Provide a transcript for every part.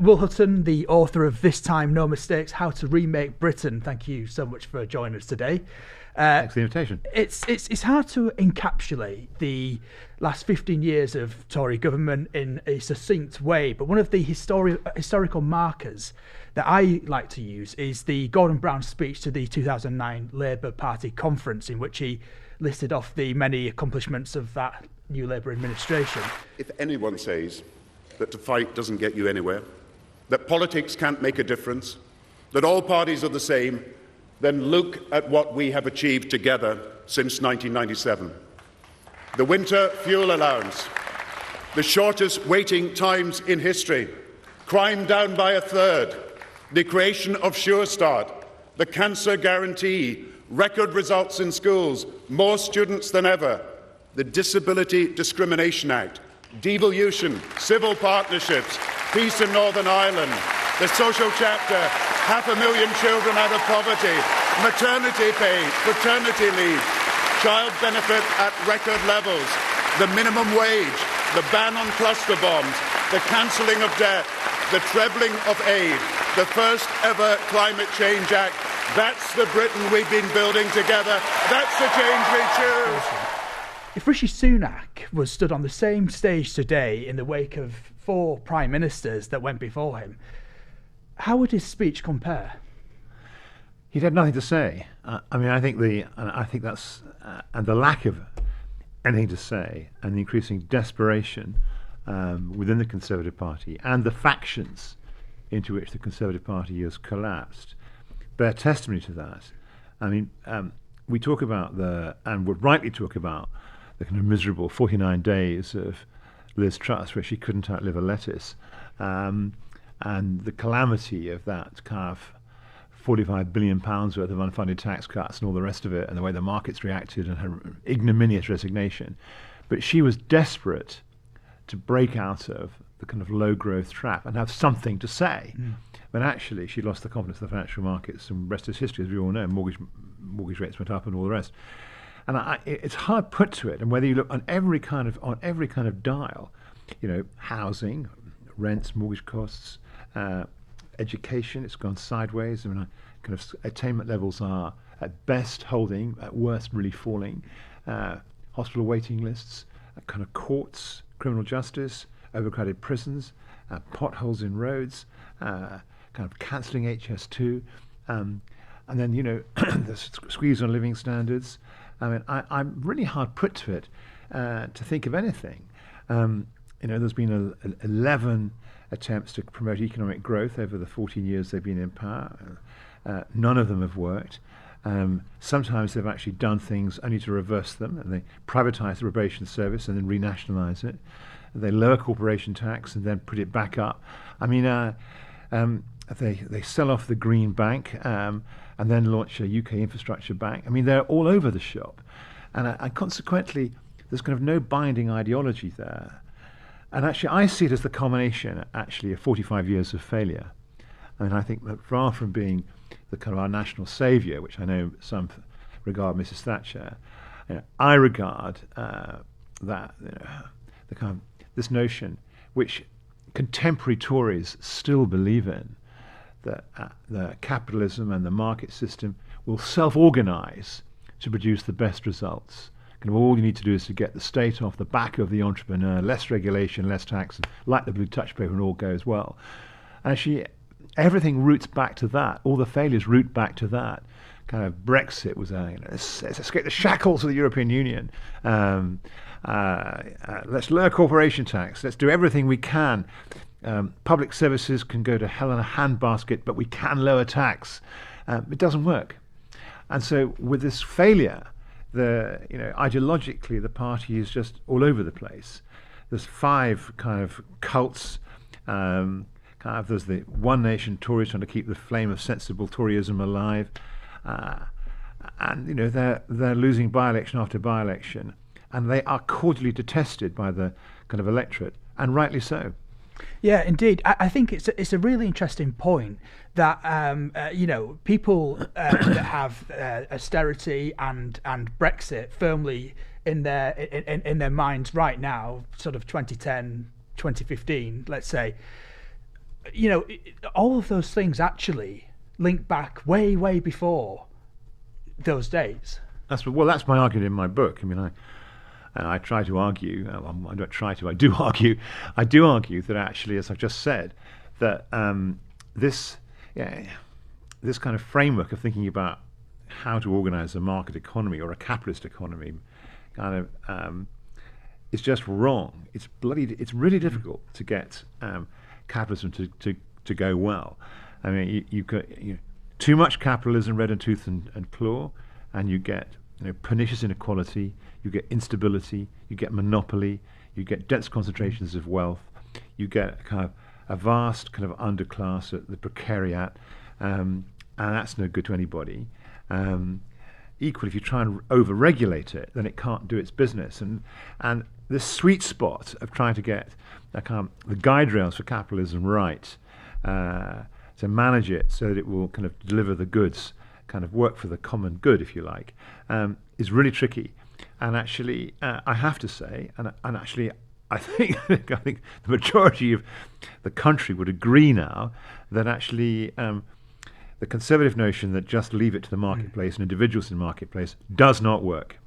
Will Hutton, the author of This Time No Mistakes, How to Remake Britain. Thank you so much for joining us today. Thanks for the invitation. It's hard to encapsulate the last 15 years of Tory government in a succinct way, but one of the historical markers that I like to use is the Gordon Brown speech to the 2009 Labour Party conference, in which he listed off the many accomplishments of that new Labour administration. If anyone says that to fight doesn't get you anywhere, that politics can't make a difference, that all parties are the same, then look at what we have achieved together since 1997. The winter fuel allowance, the shortest waiting times in history, crime down by a third, the creation of Sure Start, the cancer guarantee, record results in schools, more students than ever, the Disability Discrimination Act, devolution, civil partnerships, peace in Northern Ireland, the social chapter, 500,000 children out of poverty, maternity pay, paternity leave, child benefit at record levels, the minimum wage, the ban on cluster bombs, the cancelling of debt, the trebling of aid, the first ever Climate Change Act. That's the Britain we've been building together. That's the change we choose. If Rishi Sunak was stood on the same stage today in the wake of 4 prime ministers that went before him, how would his speech compare? He'd had nothing to say. I think that's and the lack of anything to say and the increasing desperation within the Conservative Party and the factions into which the Conservative Party has collapsed bear testimony to that. I mean, we talk about and would rightly talk about the kind of miserable 49 days of Liz Truss where she couldn't outlive a lettuce, and the calamity of that kind of £45 billion worth of unfunded tax cuts and all the rest of it, and the way the markets reacted and her ignominious resignation. But she was desperate to break out of the kind of low growth trap and have something to say. When actually she lost the confidence of the financial markets, and the rest is history, as we all know. Mortgage rates went up and all the rest. And it's hard put to it. And whether you look on every kind of dial, housing, rents, mortgage costs, education, it's gone sideways. I mean, kind of attainment levels are at best holding, at worst really falling. Hospital waiting lists, kind of courts, criminal justice, overcrowded prisons, potholes in roads, kind of cancelling HS2, and then the squeeze on living standards. I mean, I'm really hard put to it to think of anything. There's been 11 attempts to promote economic growth over the 14 years they've been in power. None of them have worked. Sometimes they've actually done things only to reverse them, and they privatise the probation service and then renationalise it. They lower corporation tax and then put it back up. I mean, they sell off the Green Bank and then launch a UK infrastructure bank. I mean, they're all over the shop. And consequently, there's kind of no binding ideology there. And actually, I see it as the culmination, actually, of 45 years of failure. I mean, I think that far from being the kind of our national saviour, which I know some regard Mrs. Thatcher, I regard that the kind of this notion, which contemporary Tories still believe in, that the capitalism and the market system will self-organise to produce the best results. Kind of all you need to do is to get the state off the back of the entrepreneur, less regulation, less tax, like the blue touch paper, and all goes well. And actually, everything roots back to that. All the failures root back to that. Kind of Brexit was let's escape the shackles of the European Union. Let's lower corporation tax. Let's do everything we can. Public services can go to hell in a handbasket, but we can lower tax. It doesn't work. And so with this failure, ideologically, the party is just all over the place. There's 5 kind of cults. There's the One Nation Tories trying to keep the flame of sensible Toryism alive. And they're losing by-election after by-election. And they are cordially detested by the kind of electorate, and rightly so. Yeah, indeed. I think it's a really interesting point that people that have austerity and Brexit firmly in their minds right now, sort of 2010, 2015, let's say, all of those things actually link back way, way before those days. That's my argument in my book. I mean, I try to argue. I don't try to. I do argue. I do argue that actually, as I've just said, that this kind of framework of thinking about how to organise a market economy or a capitalist economy, kind of, is just wrong. It's really difficult to get capitalism to go well. I mean, you too much capitalism, red in tooth and claw, and you get pernicious inequality, you get instability, you get monopoly, you get dense concentrations of wealth, you get kind of a vast kind of underclass, the precariat, and that's no good to anybody. Equally, if you try and over-regulate it, then it can't do its business. And this sweet spot of trying to get the guide rails for capitalism right, to manage it so that it will kind of deliver the goods, kind of work for the common good, if you like, is really tricky. And actually, I have to say, and actually, I think the majority of the country would agree now that actually the conservative notion that just leave it to the marketplace and individuals in the marketplace does not work.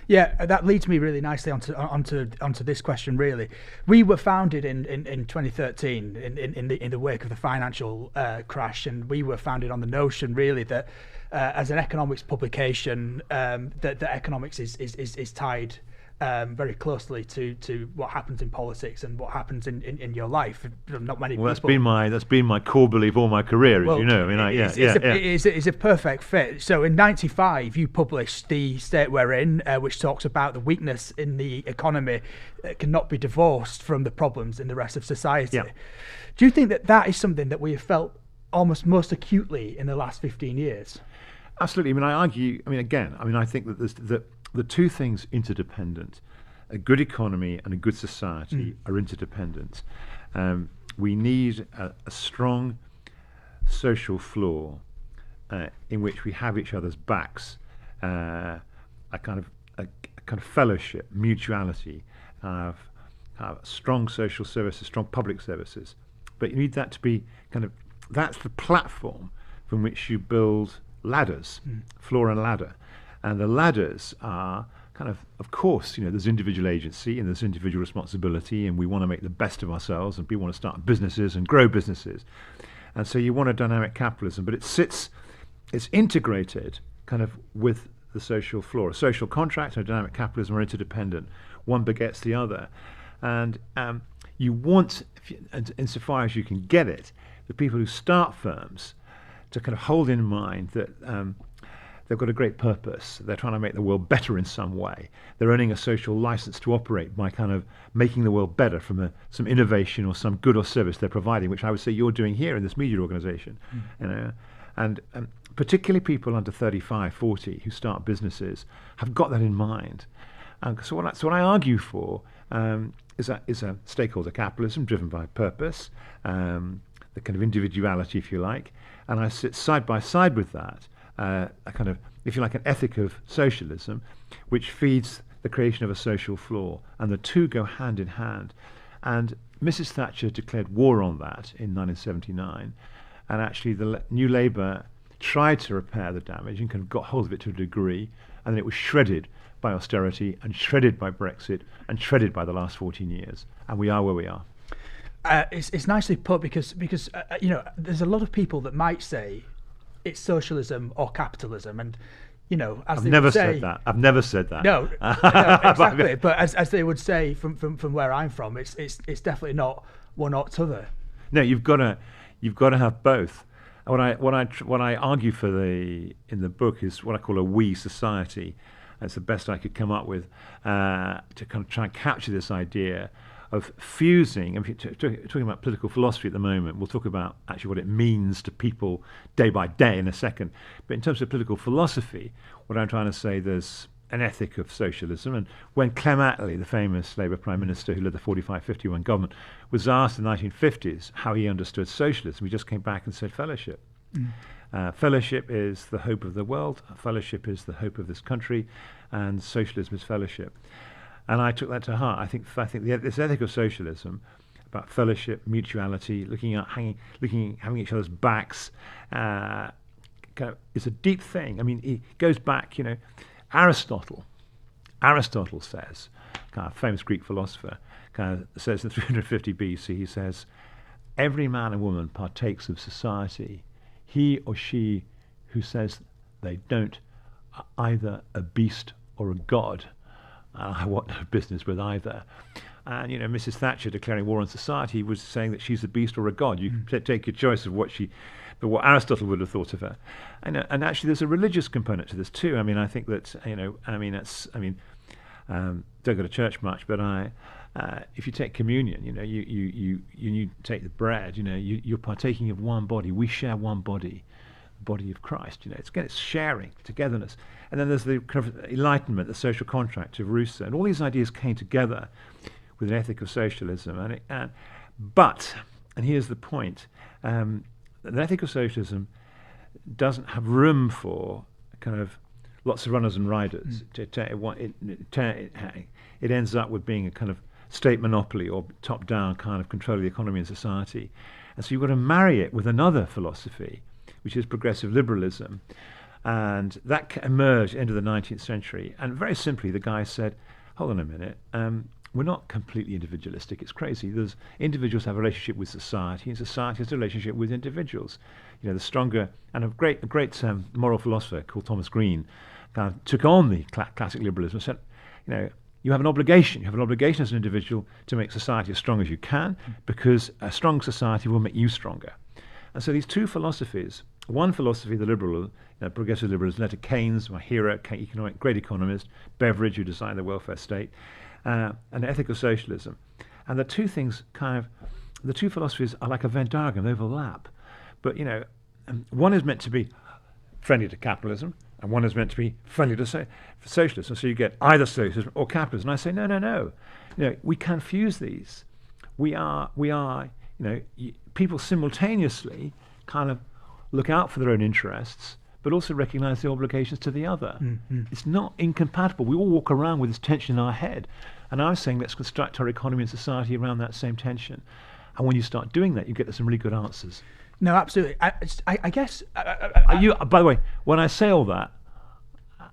Yeah, that leads me really nicely onto this question. Really, we were founded in 2013 in the wake of the financial crash, and we were founded on the notion really that as an economics publication, that economics is tied very closely to what happens in politics and what happens in your life. Not many people. That's been my core belief all my career, as you know. I mean, it's a perfect fit. So in '95, you published The State We're In, which talks about the weakness in the economy that cannot be divorced from the problems in the rest of society. Yeah. Do you think that is something that we have felt almost most acutely in the last 15 years? Absolutely. I mean, I argue. I mean, again. I mean, I think that the two things interdependent. A good economy and a good society are interdependent. We need a strong social floor in which we have each other's backs, a kind of fellowship, mutuality, strong social services, strong public services. But you need that to be that's the platform from which you build ladders, floor and ladder. And the ladders are of course, there's individual agency and there's individual responsibility, and we want to make the best of ourselves, and people want to start businesses and grow businesses. And so you want a dynamic capitalism, but it's integrated with the social floor. A social contract and a dynamic capitalism are interdependent. One begets the other. And you want, insofar as you can get it, the people who start firms to hold in mind that they've got a great purpose. They're trying to make the world better in some way. They're earning a social license to operate by making the world better from some innovation or some good or service they're providing, which I would say you're doing here in this media organization. And particularly people under 35, 40 who start businesses have got that in mind. So what I argue for is a stakeholder capitalism driven by purpose, the kind of individuality, if you like, and I sit side by side with that, if you like, an ethic of socialism, which feeds the creation of a social floor, and the two go hand in hand. And Mrs. Thatcher declared war on that in 1979, and actually the New Labour tried to repair the damage and got hold of it to a degree, and then it was shredded by austerity and shredded by Brexit and shredded by the last 14 years, and we are where we are. It's nicely put because there's a lot of people that might say it's socialism or capitalism, and as I've never said that. I've never said that. No, exactly. But as they would say from where I'm from, it's definitely not one or t'other. No, you've got to have both. What I argue in the book is what I call a we society. That's the best I could come up with to try and capture this idea of fusing. If you're talking about political philosophy at the moment, we'll talk about actually what it means to people day by day in a second. But in terms of political philosophy, what I'm trying to say, there's an ethic of socialism. And when Clem Attlee, the famous Labour Prime Minister who led the 45-51 government, was asked in the 1950s how he understood socialism, he just came back and said fellowship. Fellowship is the hope of the world, fellowship is the hope of this country, and socialism is fellowship. And I took that to heart. I think this ethic of socialism about fellowship, mutuality, having each other's backs. It's a deep thing. I mean, it goes back, Aristotle says, kind of famous Greek philosopher, kind of says in 350 BC, he says, every man and woman partakes of society. He or she who says they don't are either a beast or a god. I want no business with either. And, Mrs. Thatcher declaring war on society was saying that she's a beast or a god. You take your choice of what Aristotle would have thought of her. And actually there's a religious component to this too. I mean, I think that, don't go to church much, but if you take communion, you take the bread, you're partaking of one body. We share one body, the body of Christ. It's sharing, togetherness. And then there's the kind of enlightenment, the social contract of Rousseau. And all these ideas came together with an ethic of socialism. But here's the point, an ethic of socialism doesn't have room for kind of lots of runners and riders. It ends up with being a kind of state monopoly or top-down kind of control of the economy and society. And so you've got to marry it with another philosophy, which is progressive liberalism. And that emerged end of the 19th century. And very simply, the guy said, hold on a minute, we're not completely individualistic. It's crazy. Individuals have a relationship with society, and society has a relationship with individuals. The stronger, and a great moral philosopher called Thomas Green kind of took on the classic liberalism and said, you have an obligation. You have an obligation as an individual to make society as strong as you can, because a strong society will make you stronger. And so these two philosophies, one philosophy, the liberal, progressive liberalism, led to Keynes, my hero, great economist, Beveridge, who designed the welfare state, and ethical socialism. And the two things the two philosophies are like a Venn diagram, they overlap. But, one is meant to be friendly to capitalism, and one is meant to be friendly to socialism. So you get either socialism or capitalism. And I say, no. We can fuse these. We are, people simultaneously kind of look out for their own interests, but also recognize the obligations to the other. Mm-hmm. It's not incompatible. We all walk around with this tension in our head. And I was saying, let's construct our economy and society around that same tension. And when you start doing that, you get some really good answers. No, absolutely. I guess. By the way, when I say all that,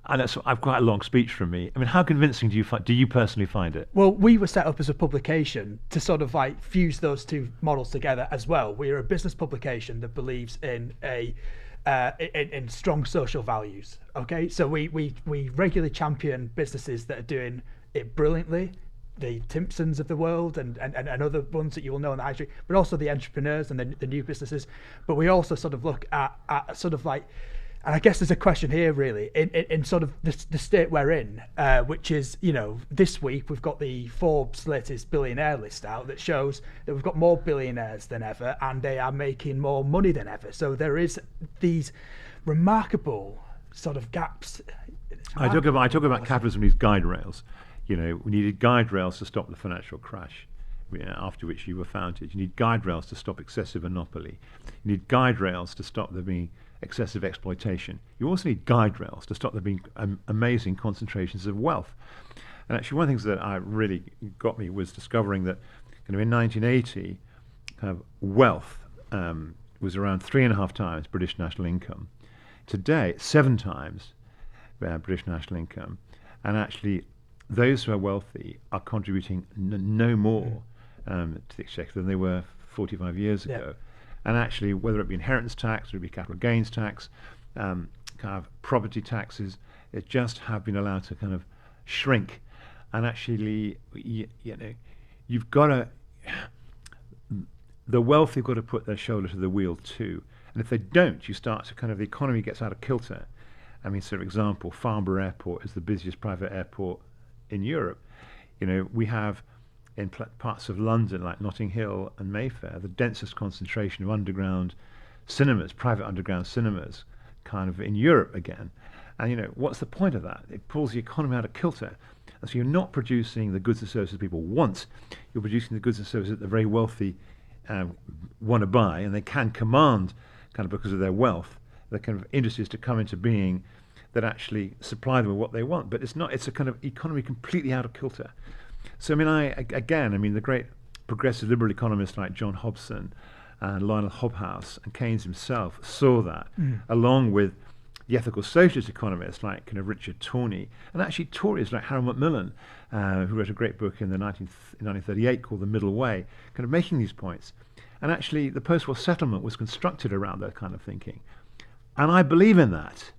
and I've quite a long speech from me. I mean, how convincing do you personally find it? Well, we were set up as a publication to sort of like fuse those two models together as well. We're a business publication that believes in in strong social values. Okay, so we regularly champion businesses that are doing it brilliantly, the Timpsons of the world and other ones that you will know in the high street, but also the entrepreneurs and the new businesses. But we also sort of look at sort of like, and I guess there's a question here really in sort of the state we're in, which is, this week we've got the Forbes latest billionaire list out that shows that we've got more billionaires than ever and they are making more money than ever. So there is these remarkable sort of gaps. I talk about capitalism, these guide rails. We needed guide rails to stop the financial crash, after which you were founded. You need guide rails to stop excessive monopoly. You need guide rails to stop there being excessive exploitation. You also need guide rails to stop there being amazing concentrations of wealth. And actually, one of the things that really got me was discovering that in 1980, wealth was around 3.5 times British national income. Today, it's 7 times British national income. And actually, those who are wealthy are contributing no more to the exchequer than they were 45 years ago. And actually, whether it be inheritance tax, whether it be capital gains tax, kind of property taxes, it just have been allowed to kind of shrink. And actually, you've got to, the wealthy have got to put their shoulder to the wheel too. And if they don't, you start to the economy gets out of kilter. I mean, for example, Farnborough Airport is the busiest private airport in Europe. We have in parts of London, like Notting Hill and Mayfair, the densest concentration of underground cinemas, private underground cinemas, kind of in Europe again. And what's the point of that? It pulls the economy out of kilter. And so you're not producing the goods and services people want. You're producing the goods and services that the very wealthy want to buy, and they can command, because of their wealth, the kind of industries to come into being that actually supply them with what they want. But it's not. It's a kind of economy completely out of kilter. So the great progressive liberal economists like John Hobson and Lionel Hobhouse and Keynes himself saw that, along with the ethical socialist economists like kind of Richard Tawney, and actually Tories like Harold Macmillan, who wrote a great book in 1938 called The Middle Way, kind of making these points. And actually the post-war settlement was constructed around that kind of thinking. And I believe in that.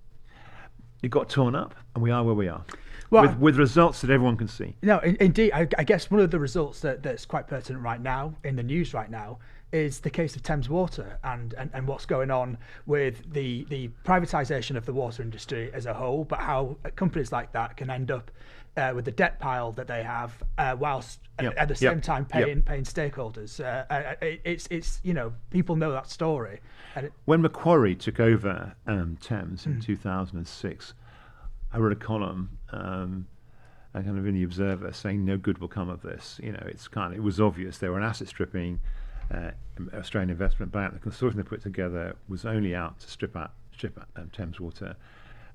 It got torn up, and we are where we are, with results that everyone can see. No, indeed. I guess one of the results that's quite pertinent right now, in the news right now, is the case of Thames Water and what's going on with the privatisation of the water industry as a whole, but how companies like that can end up with the debt pile that they have, whilst at the same time paying stakeholders. It's people know that story. And when Macquarie took over Thames in 2006, I wrote a column, kind of in the Observer, saying no good will come of this. It was obvious they were an asset stripping Australian investment bank. The consortium they put together was only out to strip out Thames Water,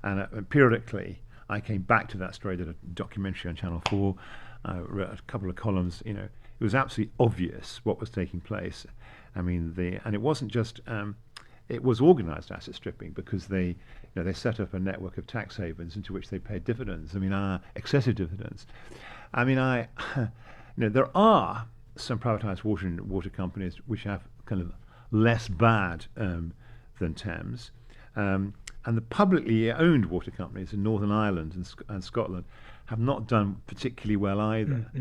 and periodically I came back to that story. Did a documentary on Channel 4. Wrote a couple of columns. It was absolutely obvious what was taking place. I mean, and it wasn't just. It was organised asset stripping because they set up a network of tax havens into which they paid dividends. I mean, excessive dividends. I mean, there are some privatised water companies which have kind of less bad than Thames, and the publicly owned water companies in Northern Ireland and Scotland have not done particularly well either.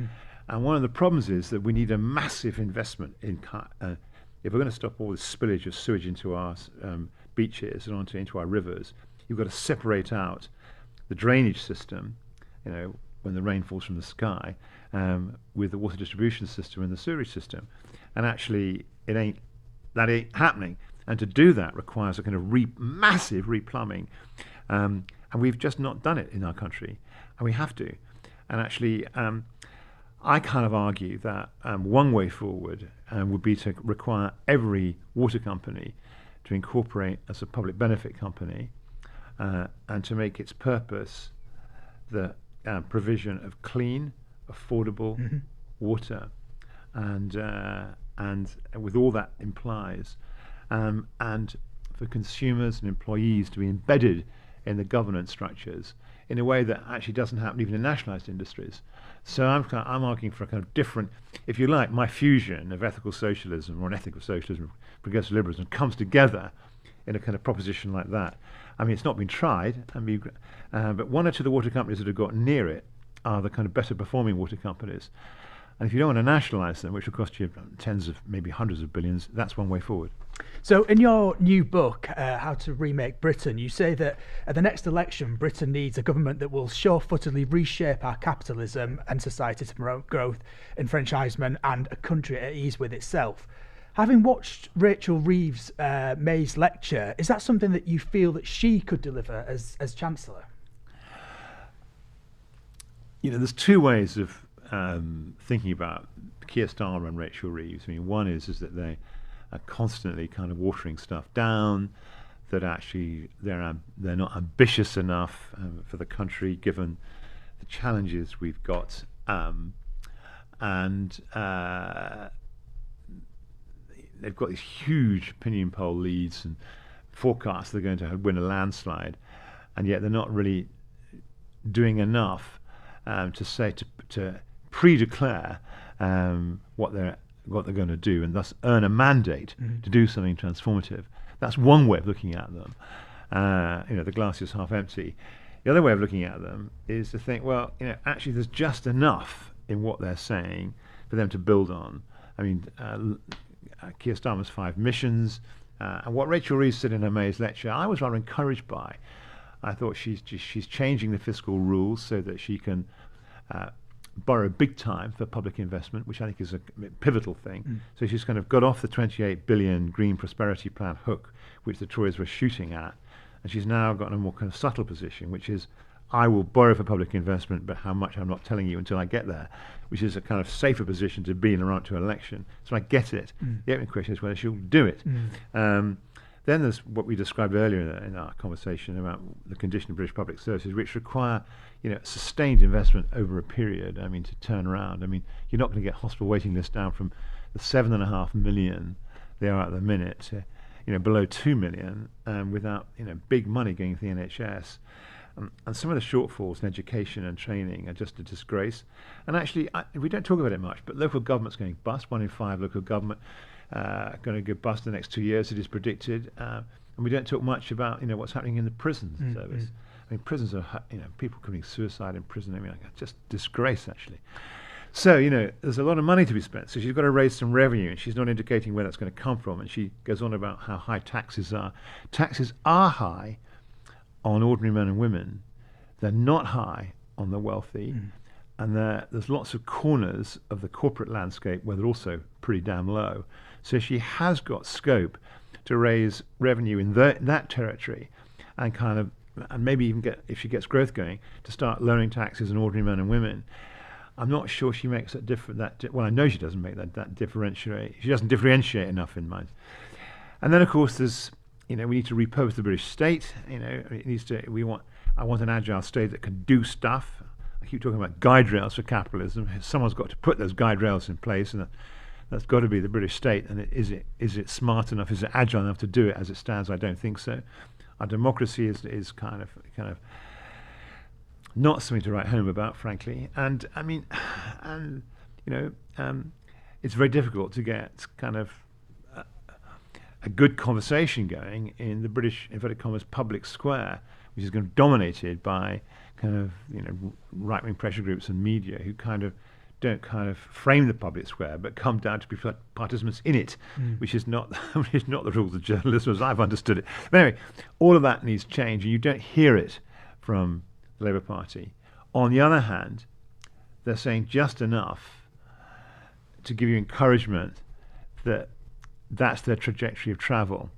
And one of the problems is that we need a massive investment in if we're going to stop all this spillage of sewage into our beaches and into our rivers. You've got to separate out the drainage system, when the rain falls from the sky, with the water distribution system and the sewerage system. And actually, that ain't happening. And to do that requires a kind of massive replumbing. And we've just not done it in our country. And we have to. And actually, I kind of argue that one way forward would be to require every water company to incorporate as a public benefit company and to make its purpose the provision of clean, affordable water, and with all that implies, and for consumers and employees to be embedded in the governance structures in a way that actually doesn't happen even in nationalised industries. So I'm arguing for a kind of different, if you like, my fusion of ethical socialism or an ethical socialism, progressive liberalism comes together in a kind of proposition like that. I mean, it's not been tried, but one or two of the water companies that have got near it are the kind of better performing water companies. And if you don't want to nationalise them, which will cost you tens of, maybe hundreds of billions, that's one way forward. So in your new book, How to Remake Britain, you say that at the next election, Britain needs a government that will sure-footedly reshape our capitalism and society to promote growth, enfranchisement, and a country at ease with itself. Having watched Rachel Reeves May's lecture, is that something that you feel that she could deliver as Chancellor? There's two ways of thinking about Keir Starmer and Rachel Reeves. I mean, one is that they are constantly kind of watering stuff down, that actually they're not ambitious enough for the country given the challenges we've got, and they've got these huge opinion poll leads and forecasts they're going to win a landslide, and yet they're not really doing enough to pre-declare what they're going to do, and thus earn a mandate to do something transformative. That's one way of looking at them. The glass is half empty. The other way of looking at them is to think, well, actually there's just enough in what they're saying for them to build on. I mean, Keir Starmer's 5 missions, and what Rachel Reeves said in her May's lecture, I was rather encouraged by. I thought she's changing the fiscal rules so that she can borrow big time for public investment, which I think is a pivotal thing. So she's kind of got off the 28 billion Green Prosperity Plan hook, which the Tories were shooting at, and she's now got a more kind of subtle position, which is, I will borrow for public investment, but how much I'm not telling you until I get there, which is a kind of safer position to be in a run to an election. So I get it. The open question is whether she'll do it. Then there's what we described earlier in our conversation about the condition of British public services, which require, sustained investment over a period. I mean, to turn around. I mean, you're not going to get hospital waiting lists down from the 7.5 million they are at the minute to, below 2 million, without, big money going to the NHS. And some of the shortfalls in education and training are just a disgrace. And actually, we don't talk about it much, but local government's going bust. 1 in 5 local government going to go bust in the next 2 years, it is predicted. And we don't talk much about, what's happening in the prison service. I mean, prisons are, people committing suicide in prison. I mean, just disgrace, actually. So, there's a lot of money to be spent. So she's got to raise some revenue, and she's not indicating where that's going to come from. And she goes on about how high taxes are. Taxes are high on ordinary men and women. They're not high on the wealthy. And there's lots of corners of the corporate landscape where they're also pretty damn low. So she has got scope to raise revenue in that territory, and and maybe even if she gets growth going, to start lowering taxes on ordinary men and women. I'm not sure she makes that well, I know she doesn't make that differentiate. She doesn't differentiate enough in mind. And then, of course, there's, we need to repurpose the British state. It needs to. I want an agile state that can do stuff. I keep talking about guide rails for capitalism. Someone's got to put those guide rails in place, and that's got to be the British state. And is it smart enough? Is it agile enough to do it as it stands? I don't think so. Our democracy is kind of not something to write home about, frankly. And I mean, it's very difficult to get kind of a good conversation going in the British, inverted commas, public square, which is going to be dominated by kind of right-wing pressure groups and media who don't frame the public square, but come down to be participants in it, which is not the rules of journalism as I've understood it. But anyway, all of that needs change, and you don't hear it from the Labour Party. On the other hand, they're saying just enough to give you encouragement that that's their trajectory of travel.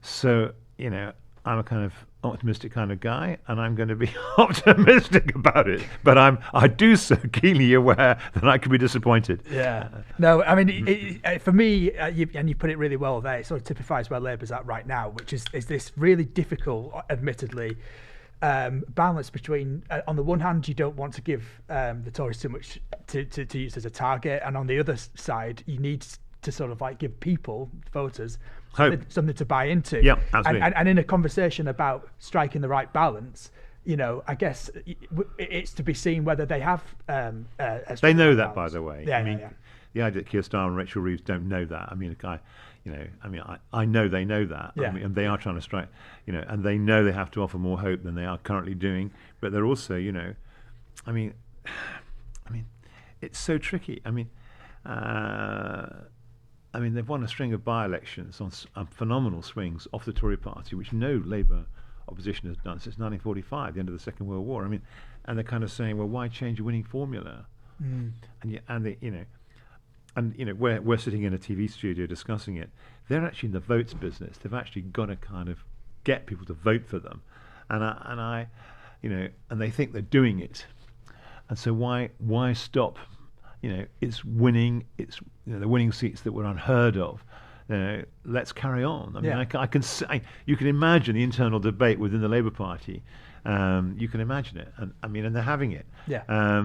So, I'm a kind of optimistic kind of guy, and I'm going to be optimistic about it. But I do so keenly aware that I could be disappointed. Yeah. No, I mean, for me, you put it really well there. It sort of typifies where Labour's at right now, which is this really difficult, admittedly, balance between, on the one hand, you don't want to give the Tories too much to use as a target, and on the other side, you need to sort of like give people, voters, something to buy into. Yeah, absolutely. And in a conversation about striking the right balance, I guess it's to be seen whether they have. They know that, by the way. Yeah, I mean, the idea that Keir Starmer and Rachel Reeves don't know that. I mean, I know they know that. Yeah. And they are trying to strike, and they know they have to offer more hope than they are currently doing. But they're also, I mean, it's so tricky. They've won a string of by-elections on phenomenal swings off the Tory party, which no Labour opposition has done since 1945, the end of the Second World War. And they're kind of saying, well, why change a winning formula? We're sitting in a TV studio discussing it. They're actually in the votes business. They've actually got to kind of get people to vote for them, and they think they're doing it. And so why stop? It's winning. It's the winning seats that were unheard of. Let's carry on. I can say, you can imagine the internal debate within the Labour Party. You can imagine it, and they're having it. Yeah.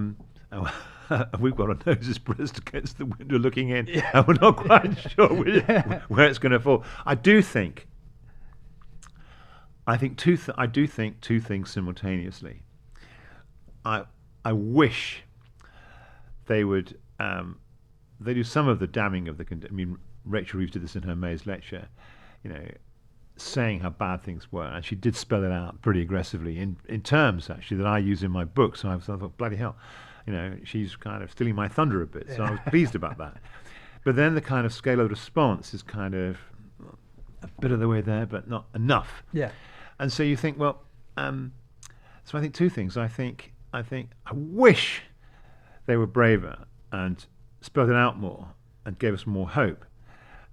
We've got our noses pressed against the window looking in, and we're not quite sure where it's going to fall. I do think two things simultaneously. I wish they would they do some of the damning of Rachel Reeves did this in her May's lecture, saying how bad things were, and she did spell it out pretty aggressively in terms actually that I use in my book. So I thought, bloody hell, she's kind of stealing my thunder a bit. So I was pleased about that. But then the kind of scale of response is kind of a bit of the way there, but not enough. Yeah. And so you think, well, so I think two things. I wish they were braver and spelled it out more and gave us more hope.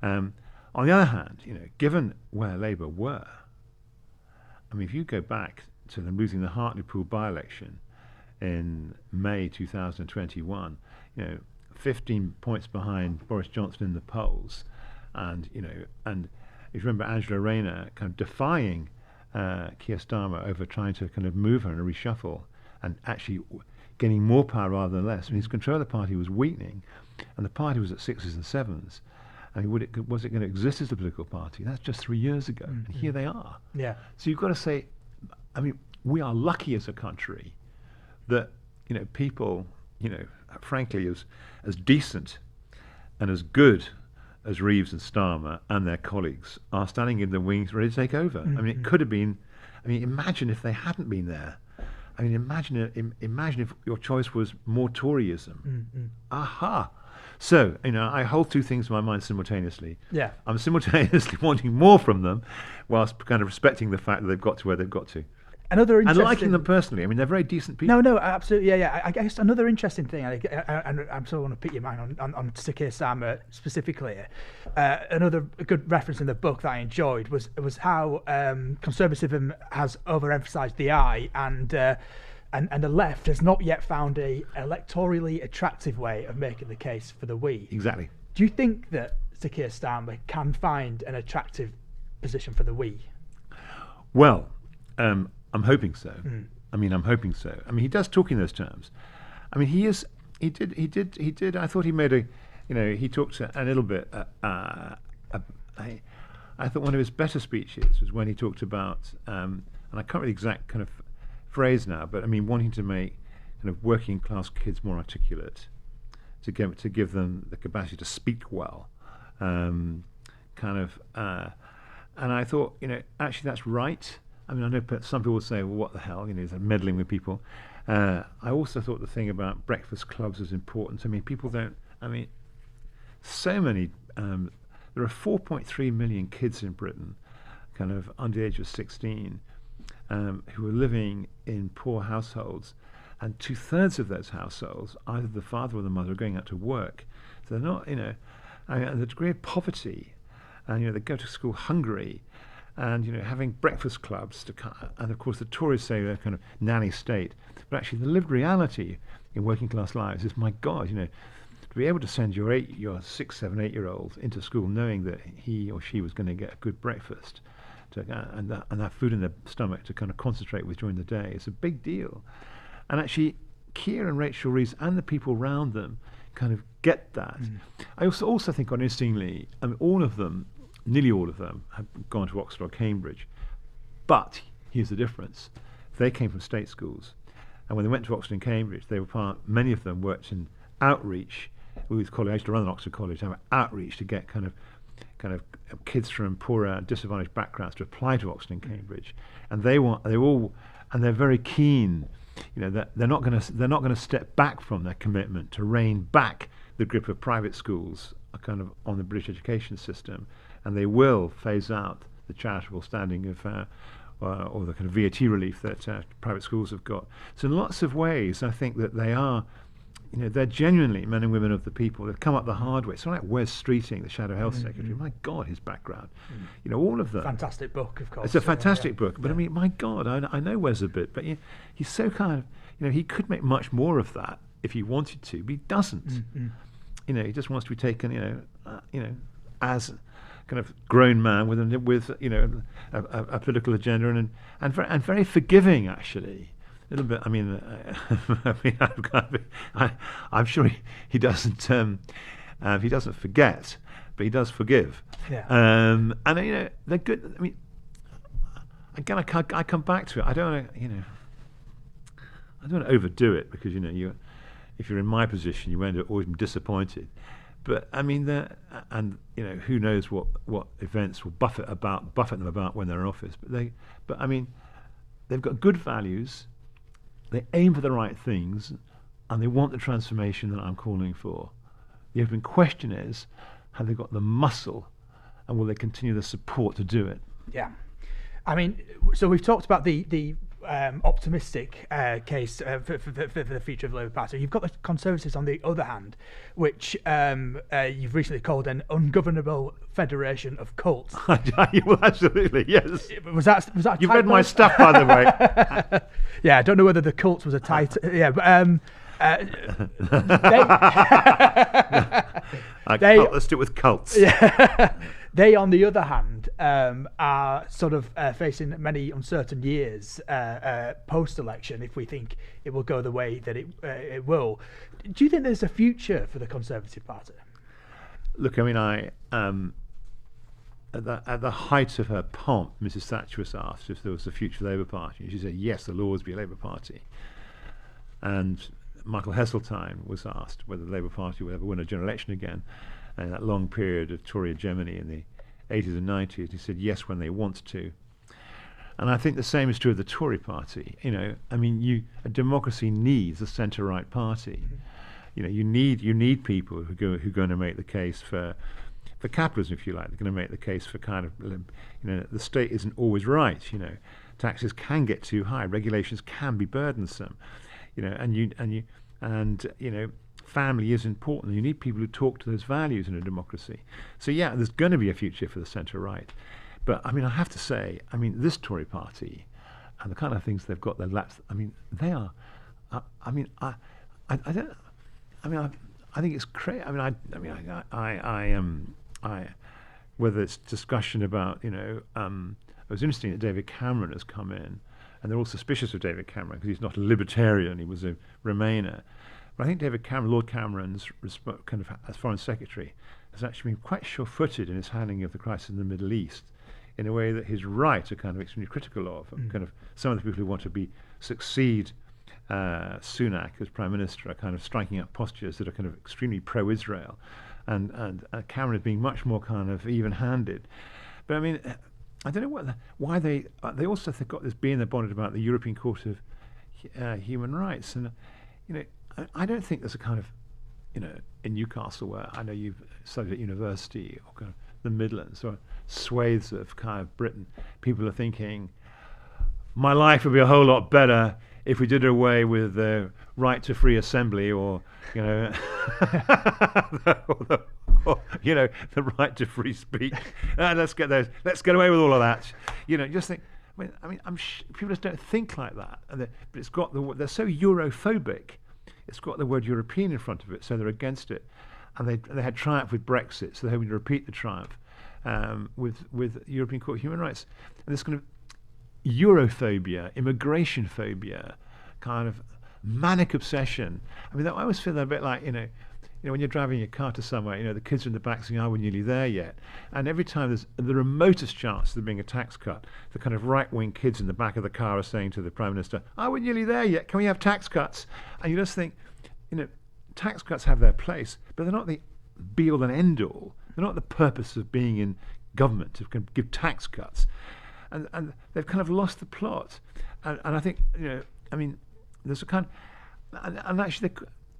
On the other hand, given where Labour were, if you go back to them losing the Hartlepool by-election in May 2021, 15 points behind Boris Johnson in the polls, and if you remember Angela Rayner kind of defying Keir Starmer over trying to kind of move her in a reshuffle and actually gaining more power rather than less. His control of the party was weakening, and the party was at 6s and 7s. I mean, was it going to exist as a political party? That's just 3 years ago, and here they are. Yeah. So you've got to say, I mean, we are lucky as a country that, people, frankly, as decent and as good as Reeves and Starmer and their colleagues are standing in the wings ready to take over. I mean, it could have been, imagine if they hadn't been there. I mean, imagine if your choice was more Toryism. Aha. So, I hold two things in my mind simultaneously. Yeah. I'm simultaneously wanting more from them whilst kind of respecting the fact that they've got to where they've got to. Another and liking them personally. I mean, they're very decent people. No, absolutely. Yeah. I guess another interesting thing, and I'm sort of want to pick your mind on Sir Keir Starmer specifically. Another good reference in the book that I enjoyed was how conservatism has overemphasised the I, and the left has not yet found a electorally attractive way of making the case for the we. Exactly. Do you think that Sir Keir Starmer can find an attractive position for the we? Well, I'm hoping so. I'm hoping so. I mean, he does talk in those terms. I mean, he did. I thought he made he talked a little bit. I thought one of his better speeches was when he talked about, and I can't remember the exact kind of phrase now, but I mean, wanting to make kind of working class kids more articulate, to give them the capacity to speak well, and I thought, actually that's right. I mean, I know some people say, well, what the hell, is that meddling with people. I also thought the thing about breakfast clubs was important. I mean, people don't, so many, there are 4.3 million kids in Britain, kind of under the age of 16, who are living in poor households, and 2/3 of those households, either the father or the mother, are going out to work. So they're not, and the degree of poverty, and they go to school hungry, and having breakfast clubs and of course the Tories say they're kind of nanny state, but actually the lived reality in working class lives is, my God, to be able to send your 6, 7, 8-year-old into school knowing that he or she was going to get a good breakfast, and have food in their stomach to kind of concentrate with during the day, is a big deal. And actually, Keir and Rachel Reeves and the people around them kind of get that. I also think, interestingly, nearly all of them have gone to Oxford or Cambridge. But here's the difference. They came from state schools. And when they went to Oxford and Cambridge, many of them worked in outreach with college. I used to run an Oxford college, have outreach to get kind of kids from poorer, disadvantaged backgrounds to apply to Oxford and Cambridge. And they're very keen, that they're not going to step back from their commitment to rein back the grip of private schools kind of on the British education system. And they will phase out the charitable standing of, or the kind of VAT relief that private schools have got. So in lots of ways, I think that they are, they're genuinely men and women of the people. They've come up the hard way. Someone like Wes Streeting, the Shadow Health Secretary, my God, his background. All of them. Fantastic book, of course. It's a fantastic book. But my God, I know Wes a bit, but he's so kind of, he could make much more of that if he wanted to, but he doesn't. He just wants to be taken, as kind of grown man with a political agenda and very forgiving, actually. A little bit. I'm sure he doesn't forget, but he does forgive. Yeah. And they're good. I mean, again, I come back to it. I don't want to overdo it, because if you're in my position, you end up always disappointed. But I mean, who knows what events will buffet them about when they're in office. But they've got good values. They aim for the right things, and they want the transformation that I'm calling for. The open question is, have they got the muscle, and will they continue the support to do it? Yeah, so we've talked about the optimistic case for the future of the Labour Party. You've got the Conservatives on the other hand, which you've recently called an ungovernable federation of cults. Well, absolutely, yes. Was that You've read my stuff, by the way. Yeah, I don't know whether the cults was a title. Yeah, but let's do it with cults. Yeah. They, on the other hand, are sort of facing many uncertain years post-election if we think it will go the way that it will. Do you think there's a future for the Conservative Party? Look, I mean, at the height of her pomp, Mrs. Thatcher was asked if there was a future Labour Party, and she said yes, there'll always be a Labour Party. And Michael Heseltine was asked whether the Labour Party would ever win a general election again, in that long period of Tory hegemony in the 80s and 90s. He said yes when they want to. And I think the same is true of the Tory party. You know, I mean, a democracy needs a centre-right party. You know, you need people who are going to make the case for capitalism, if you like. They're going to make the case for kind of, you know, the state isn't always right. You know, taxes can get too high, regulations can be burdensome. You know, and you know, family is important. You need people who talk to those values in a democracy. So yeah, there's going to be a future for the centre-right. But I mean, I have to say, I mean, this Tory party and the kind of things they've got their laps, I mean, they are, I think it's crazy. Whether it's discussion about, you know, it was interesting that David Cameron has come in, and they're all suspicious of David Cameron because he's not a libertarian, he was a Remainer. But I think David Cameron, Lord Cameron's kind of as Foreign Secretary, has actually been quite sure-footed in his handling of the crisis in the Middle East, in a way that his right are kind of extremely critical of. Kind of some of the people who want to succeed Sunak as Prime Minister are kind of striking up postures that are kind of extremely pro-Israel, and Cameron is being much more kind of even-handed. But I mean, I don't know why they also have got this bee in their bonnet about the European Court of Human Rights, and you know, I don't think there's a kind of, you know, in Newcastle, where I know you've studied at university, or kind of the Midlands, or swathes of kind of Britain, people are thinking, my life would be a whole lot better if we did away with the right to free assembly, or, you know, or, you know, the right to free speech. Let's get away with all of that. You know, just think. I mean, people just don't think like that. But it's got they're so Europhobic. It's got the word European in front of it, so they're against it. And they had triumph with Brexit, so they're hoping to repeat the triumph with European Court of Human Rights. And this kind of Europhobia, immigration phobia, kind of manic obsession. I mean, I always feel that a bit like, you know, when you're driving your car to somewhere, you know, the kids are in the back saying, "Oh, we're nearly there yet." And every time there's the remotest chance of there being a tax cut, the kind of right-wing kids in the back of the car are saying to the Prime Minister, "Oh, we're nearly there yet. Can we have tax cuts?" And you just think, you know, tax cuts have their place, but they're not the be-all and end-all. They're not the purpose of being in government, to give tax cuts. And they've kind of lost the plot. And I think, you know, I mean, there's a kind of, and actually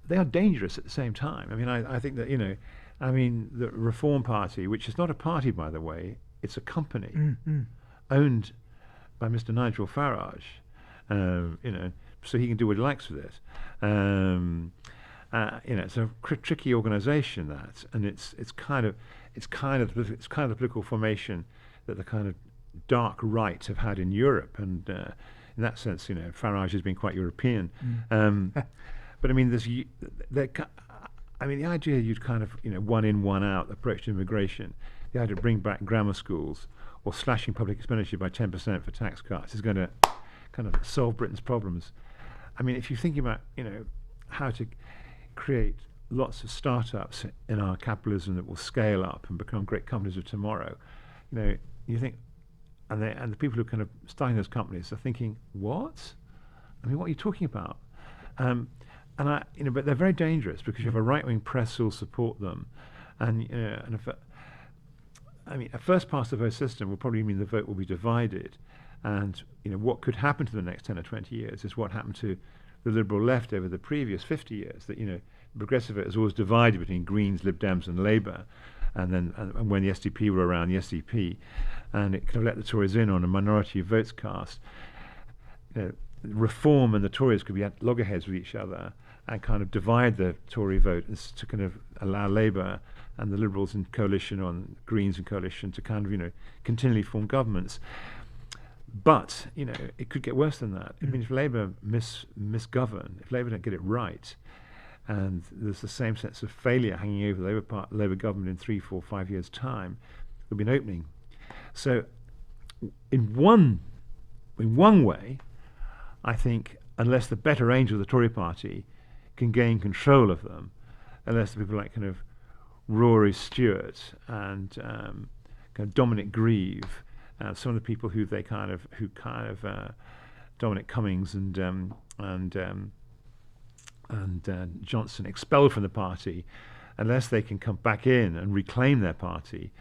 they are dangerous at the same time. I mean, I think that, you know, I mean, the Reform Party, which is not a party, by the way, it's a company owned by Mr. Nigel Farage, you know, so he can do what he likes with it. You know, it's a tricky organisation, that, and it's kind of the political formation that the kind of dark right have had in Europe, and in that sense, you know, Farage has been quite European. But I mean, I mean, the idea you'd kind of, you know, one in, one out approach to immigration, the idea to bring back grammar schools or slashing public expenditure by 10% for tax cuts is going to kind of solve Britain's problems. I mean, if you're thinking about, you know, how to create lots of startups in our capitalism that will scale up and become great companies of tomorrow, you know, you think, and the people who are kind of starting those companies are thinking, what? I mean, what are you talking about? You know, but they're very dangerous because you have a right-wing press who will support them, and a first past the vote system will probably mean the vote will be divided, and you know what could happen to the next 10 or 20 years is what happened to the Liberal left over the previous 50 years. That, you know, the progressive vote is always divided between Greens, Lib Dems, and Labour, and when the SDP were around, the SDP, and it kind of let the Tories in on a minority of votes cast. You know, Reform and the Tories could be at loggerheads with each other and kind of divide the Tory vote to kind of allow Labour and the Liberals in coalition, on Greens in coalition, to kind of, you know, continually form governments. But, you know, it could get worse than that. I mean, if Labour misgovern, if Labour don't get it right, and there's the same sense of failure hanging over the Labour government in 3, 4, 5 years' time, there'll be an opening. So, in one way, I think unless the better angel of the Tory party can gain control of them, unless the people like kind of Rory Stewart and kind of Dominic Grieve, some of the people who Dominic Cummings and Johnson expelled from the party, unless they can come back in and reclaim their party,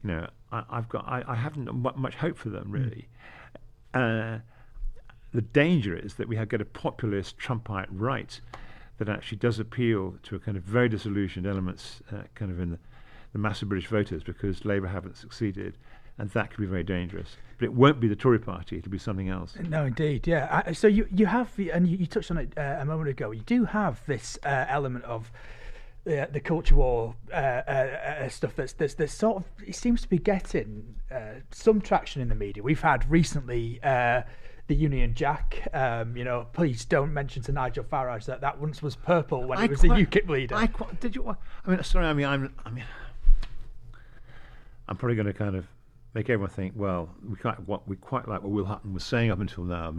I haven't much hope for them really. The danger is that we get a populist Trumpite right that actually does appeal to a kind of very disillusioned elements kind of in the massive British voters because Labour haven't succeeded, and that could be very dangerous. But it won't be the Tory party, it'll be something else. No, indeed, yeah. So you have, and you touched on it a moment ago, you do have this element of the culture war stuff that's sort of, it seems to be getting some traction in the media. We've had recently the Union Jack, please don't mention to Nigel Farage that once was purple when he was the UKIP leader. I'm probably going to kind of make everyone think, well, we quite like what Will Hutton was saying up until now,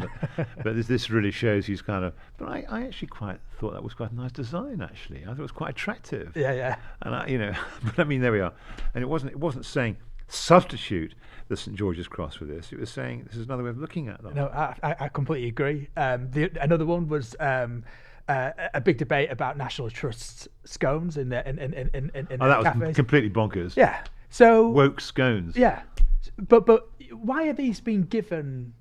but this really shows he's kind of. But I actually quite thought that was quite a nice design. Actually, I thought it was quite attractive. Yeah. And but I mean, there we are. And it wasn't saying substitute the St George's Cross for this. It was saying this is another way of looking at them. No, I completely agree. Another one was a big debate about National Trust's scones in that was completely bonkers. Yeah. So woke scones. Yeah. But why are these being given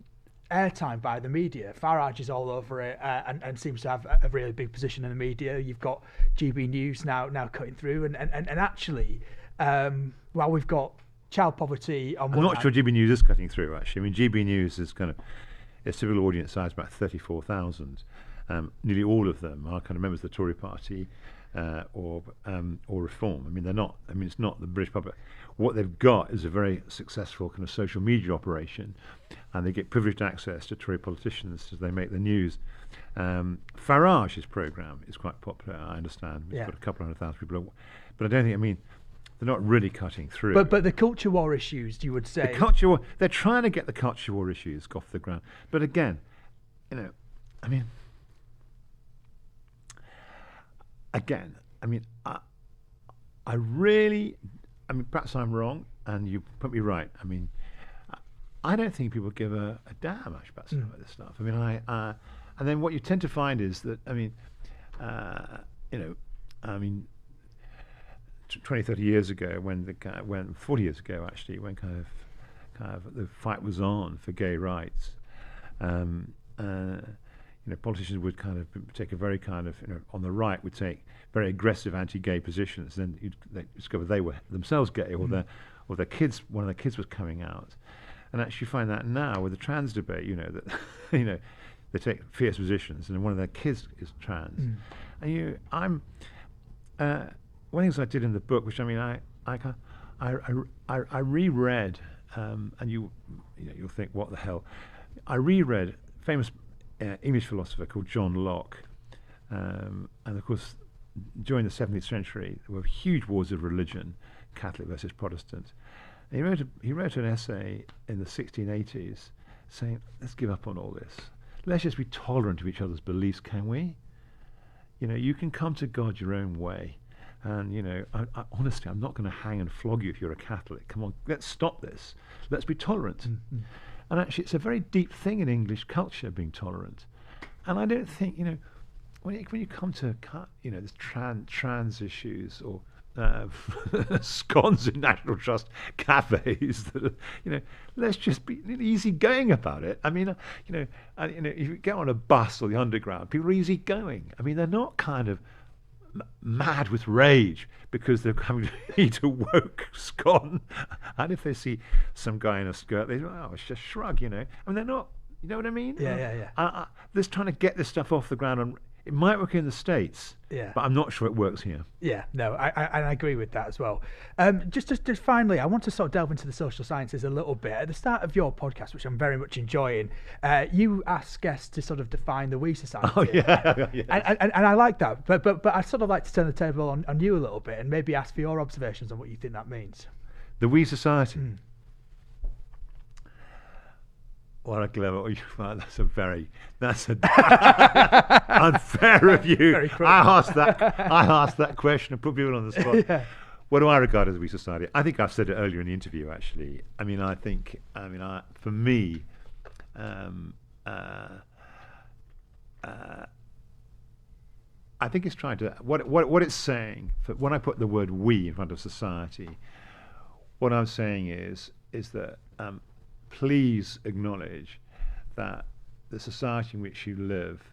airtime by the media? Farage is all over it and seems to have a really big position in the media. You've got GB News now cutting through, and actually, while we've got child poverty on I'm not sure GB News is cutting through, actually. I mean, GB News is kind of, its typical audience size about 34,000. Nearly all of them are kind of members of the Tory party or Reform. I mean, they're not. I mean, it's not the British public. What they've got is a very successful kind of social media operation, and they get privileged access to Tory politicians as they make the news. Farage's programme is quite popular, I understand. We've got a couple of 100,000 people, but I don't think. I mean, they're not really cutting through. But the culture war issues, you would say. The culture war. They're trying to get the culture war issues off the ground. But again, I mean, I really, perhaps I'm wrong, and you put me right. I mean, I don't think people give a damn much about some of this stuff. I mean, and then what you tend to find is that, 20, 30 years ago, when 40 years ago actually, when kind of the fight was on for gay rights, politicians would kind of take a very kind of, on the right would take very aggressive anti-gay positions. Then they discover they were themselves gay, or their kids, one of their kids was coming out. And actually, you find that now with the trans debate, that they take fierce positions, and one of their kids is trans. And one of the things I did in the book, which I reread, and you'll think, what the hell? I reread famous English philosopher called John Locke, and of course, during the 17th century, there were huge wars of religion, Catholic versus Protestant. And he wrote an essay in the 1680s saying, let's give up on all this. Let's just be tolerant of each other's beliefs, can we? You can come to God your own way. And, I honestly, I'm not going to hang and flog you if you're a Catholic. Come on, let's stop this. Let's be tolerant. And actually, it's a very deep thing in English culture, being tolerant. And I don't think, when you come to, this trans issues or scones in National Trust cafes, that let's just be easygoing about it. I mean, if you get on a bus or the underground, people are easygoing. I mean, they're not kind of mad with rage because they're coming to eat a woke scone, and if they see some guy in a skirt, they it's just shrug. I mean, they're not. You know what I mean? Yeah. They're trying to get this stuff off the ground, and it might work in the States. Yeah. But I'm not sure it works here. Yeah, no, I agree with that as well. Just finally, I want to sort of delve into the social sciences a little bit. At the start of your podcast, which I'm very much enjoying, you ask guests to sort of define the We Society. Oh, yeah. And I like that. But I sort of like to turn the table on you a little bit and maybe ask for your observations on what you think that means. The We Society. What a clever! Well, that's a unfair of you. I asked that question and put people on the spot. Yeah. What do I regard as a weak society? I think I've said it earlier in the interview. Actually, for me, I think it's trying to what it's saying. When I put the word "we" in front of society, what I'm saying is that please acknowledge that the society in which you live,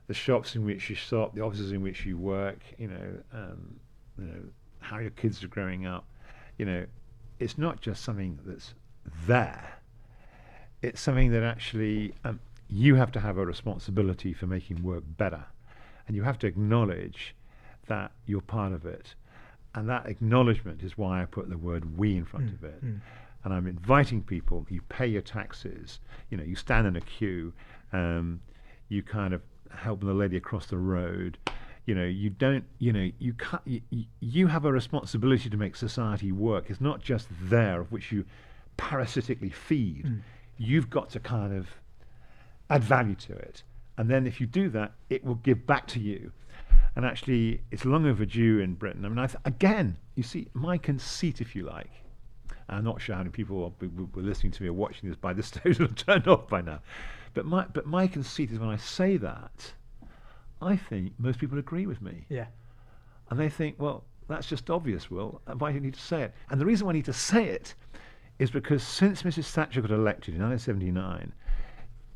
the shops in which you shop, the offices in which you work, how your kids are growing up, it's not just something that's there. It's something that actually you have to have a responsibility for making work better. And you have to acknowledge that you're part of it. And that acknowledgement is why I put the word "we" in front of it. And I'm inviting people, you pay your taxes, you stand in a queue, you kind of help the lady across the road, you don't, you can't, you have a responsibility to make society work. It's not just there of which you parasitically feed. You've got to kind of add value to it. And then if you do that, it will give back to you. And actually, it's long overdue in Britain. I mean, again, you see, my conceit, if you like, I'm not sure how many people were listening to me or watching this by this stage will have turned off by now. But my conceit is when I say that, I think most people agree with me. Yeah. And they think, well, that's just obvious, Will. Why do you need to say it? And the reason why I need to say it is because since Mrs. Thatcher got elected in 1979,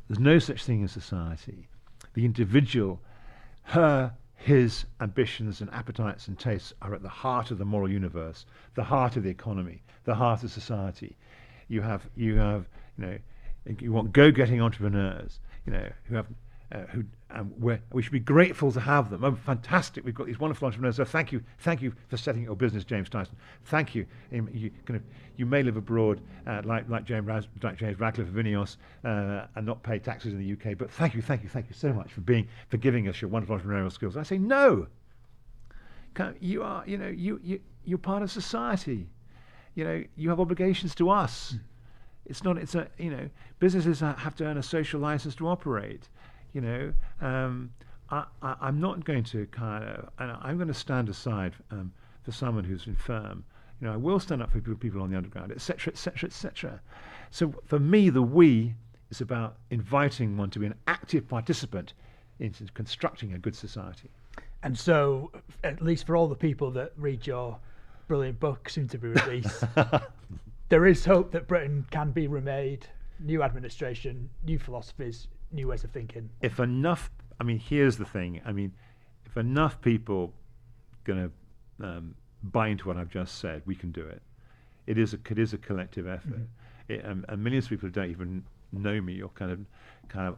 there's no such thing as society. The individual, his ambitions and appetites and tastes are at the heart of the moral universe, the heart of the economy, the heart of society. You want go-getting entrepreneurs, who have, we should be grateful to have them. Oh, fantastic! We've got these wonderful entrepreneurs. So thank you for setting your business, James Tyson. Thank you. You may live abroad like James Radcliffe of Ineos and not pay taxes in the UK, but thank you so much for giving us your wonderful entrepreneurial skills. I say no. You are, you're part of society. You have obligations to us. Businesses have to earn a social license to operate. I'm not going to I'm going to stand aside for someone who's infirm. I will stand up for people on the underground, etc., etc., etc. So for me, the "we" is about inviting one to be an active participant in constructing a good society. And so, at least for all the people that read your brilliant book, soon to be released, there is hope that Britain can be remade, new administration, new philosophies, new ways of thinking. If enough, here's the thing. If enough people going to buy into what I've just said, we can do it. It is a collective effort. And millions of people who don't even know me or kind of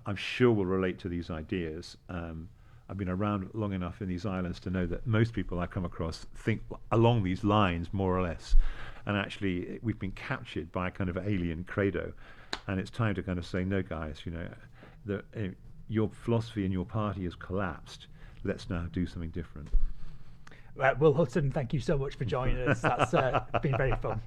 I'm sure will relate to these ideas. I've been around long enough in these islands to know that most people I come across think along these lines, more or less. And actually, we've been captured by a kind of alien credo. And it's time to kind of say, no, guys, your philosophy and your party has collapsed. Let's now do something different. Will Hutton, thank you so much for joining us. That's been very fun.